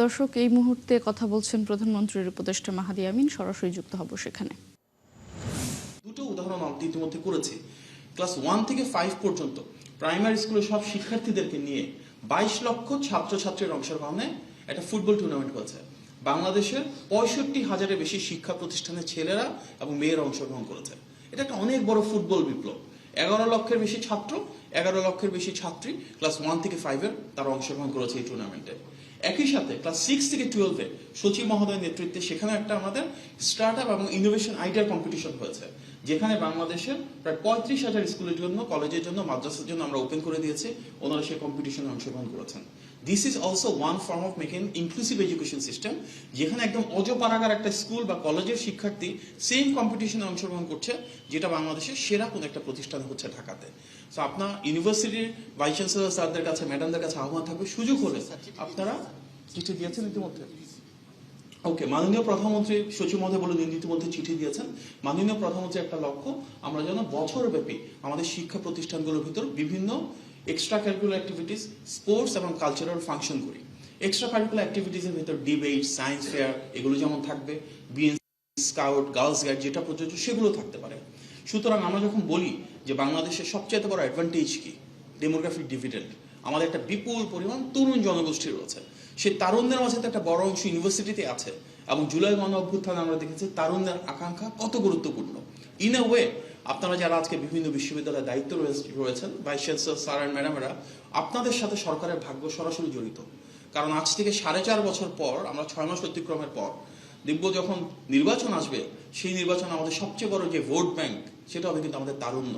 দর্শক, এই মুহূর্তে কথা বলছেন প্রধানমন্ত্রীর উপদেষ্টা মাহাদি আমিন। সরাসরি যুক্ত হব সেখানে। দুটো উদাহরণ আমরা ইতিমধ্যে করেছি। ক্লাস 1 থেকে 5 পর্যন্ত প্রাইমারি স্কুলের সব শিক্ষার্থীদেরকে নিয়ে 22 লক্ষ ছাত্রছাত্রীর অংশগ্রহণে একটা ফুটবল টুর্নামেন্ট হয়েছে। বাংলাদেশের 65,000-এর বেশি শিক্ষা প্রতিষ্ঠানের ছেলেরা এবং মেয়েরা অংশগ্রহণ করেছে। এটা একটা অনেক বড় ফুটবল বিপ্লব। 11 লক্ষের বেশি ছাত্র, 11 লক্ষের বেশি ছাত্রী ক্লাস 1 থেকে 5-এর তারা অংশগ্রহণ করেছে এই টুর্নামেন্টে। একই সাথে ক্লাস 6 থেকে 12-এ সচিব মহোদয়ের নেতৃত্বে সেখানে একটা আমাদের স্টার্ট আপ এবং ইনোভেশন আইডিয়া কম্পিটিশন হয়েছে, যেখানে বাংলাদেশের প্রায় 35,000 স্কুলের জন্য, কলেজের জন্য, মাদ্রাসার জন্য আমরা ওপেন করে দিয়েছি। ওনারা সেই কম্পিটিশনে অংশগ্রহণ করেছেন। This is also one form of making inclusive education system, যেখানে একদম অজপাড়াগার একটা স্কুল বা কলেজের শিক্ষার্থী সেম কম্পিটিশনে অংশগ্রহণ করছে, যেটা বাংলাদেশের সেরা কোনো একটা প্রতিষ্ঠান হচ্ছে ঢাকাতে। সো আপনার ইউনিভার্সিটির ভাইস চ্যান্সেলর স্যারদের কাছে, ম্যাডামদের কাছে আহ্বান থাকবে, সুযোগ হলে আপনারা চিঠি দিয়েছেন ইতিমধ্যে। ওকে, মাননীয় প্রধানমন্ত্রী সচিব মহোদয় বলে ইতিমধ্যে চিঠি দিয়েছেন। মাননীয় প্রধানমন্ত্রী একটা লক্ষ্য, আমরা যেন বছরব্যাপী আমাদের শিক্ষা প্রতিষ্ঠানগুলোর ভিতর বিভিন্ন এক্সট্রা কারিকুলার অ্যাক্টিভিটিস, স্পোর্টস এবং কালচারাল ফাংশন করি। এক্সট্রা কারিকুলার অ্যাক্টিভিটিসের ভিতর ডিবেট, সায়েন্স ফেয়ার এগুলো যেমন থাকবে, বিএনসি, স্কাউট, গার্লস গাইড যেটা প্রযোজ্য সেগুলো থাকতে পারে। সুতরাং আমরা যখন বলি যে বাংলাদেশের সবচেয়ে বড় অ্যাডভান্টেজ কি, ডেমোগ্রাফিক ডিভিডেন্ড, আমাদের একটা বিপুল পরিমাণ তরুণ জনগোষ্ঠী রয়েছে। সেই তারুণ্যের মাঝে তো একটা বড় অংশ ইউনিভার্সিটিতে আছে, এবং জুলাই গণ অভ্যুত্থানে আমরা দেখেছি তারুণ্যের আকাঙ্ক্ষা কত গুরুত্বপূর্ণ। ইন এ ওয়ে আপনারা যারা আজকে বিভিন্ন বিশ্ববিদ্যালয়ের দায়িত্ব রয়েছেন, ভাইস চ্যান্সেলর স্যার অ্যান্ড ম্যাডামেরা, আপনাদের সাথে সরকারের ভাগ্য সরাসরি জড়িত। কারণ আজ থেকে 4.5 বছর পর, আমরা 6 মাস অতিক্রমের পর দেখব যখন নির্বাচন আসবে, সেই নির্বাচন আমাদের সবচেয়ে বড় যে ভোট ব্যাংক সেটা হবে কিন্তু আমাদের তারুণ্য।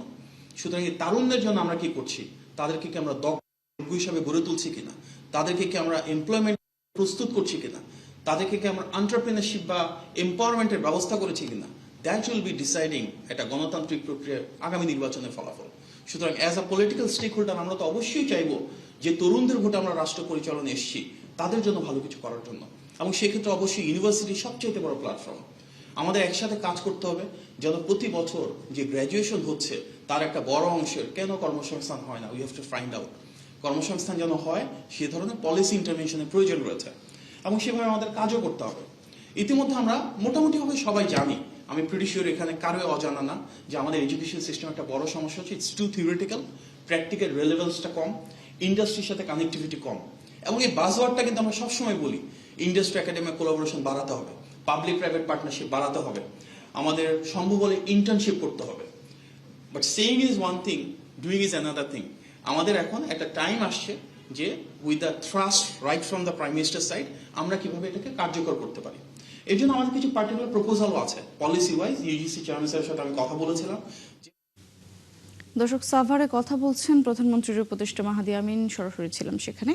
সুতরাং এই তারুণ্যের জন্য আমরা কি করছি, তাদেরকে কি আমরা দক্ষ হিসাবে গড়ে তুলছি কিনা, তাদেরকে কি আমরা এমপ্লয়মেন্ট প্রস্তুত করছি কিনা, তাদেরকে কি আমরা এন্টারপ্রেনারশিপ বা এম্পাওয়ারমেন্টের ব্যবস্থা করেছি কিনা, দ্যাট উইল বি ডিসাইডিং একটা গণতান্ত্রিক প্রক্রিয়ার আগামী নির্বাচনের ফলাফল। সুতরাং as a political stakeholder আমরা তো অবশ্যই চাইবো যে তরুণদের ভোটে আমরা রাষ্ট্র পরিচালনে এসেছি তাদের জন্য ভালো কিছু করার জন্য, এবং সেক্ষেত্রে অবশ্যই ইউনিভার্সিটি সবচেয়ে বড় প্ল্যাটফর্ম। আমাদের একসাথে কাজ করতে হবে যেন প্রতি বছর যে গ্র্যাজুয়েশন হচ্ছে তার একটা বড় অংশের কেন কর্মসংস্থান হয় না, we have to find out. কর্মসংস্থান যেন হয় সে ধরনের পলিসি ইন্টারভেনশনের প্রয়োজন রয়েছে, এবং সেভাবে আমাদের কাজও করতে হবে। ইতিমধ্যে আমরা মোটামুটিভাবে সবাই জানি, আমি প্রিটি শিওর এখানে কারো অজানা না, যে আমাদের এডুকেশন সিস্টেম একটা বড় সমস্যা হচ্ছে ইটস টু থিওরিটিক্যাল, প্র্যাকটিক্যাল রেলেভেন্সটা কম, ইন্ডাস্ট্রির সাথে কানেক্টিভিটি কম। এবং এই বাজওয়ার্ডটা কিন্তু আমরা সবসময় বলি, ইন্ডাস্ট্রি একাডেমিক কোলাবোরেশন বাড়াতে হবে, পাবলিক প্রাইভেট পার্টনারশিপ বাড়াতে হবে, আমাদের সম্ভব হলে ইন্টার্নশিপ করতে হবে। But saying is one thing, doing is another thing. আমাদের এখন একটা টাইম আসছে যে with the thrust right from the prime minister side আমরা কিভাবে এটাকে কার্যকর করতে পারি। এই জন্য আমাদের কিছু পার্টিকুলার প্রপোজালও আছে পলিসি ওয়াইজ। ইউজিসি চেয়ারম্যান স্যারের সাথে আমি কথা বলেছিলাম। দর্শক, সাভারে কথা বলছেন প্রধানমন্ত্রীর উপদেষ্টা মাহাদি আমিন। সরাসরি ছিলাম সেখানে।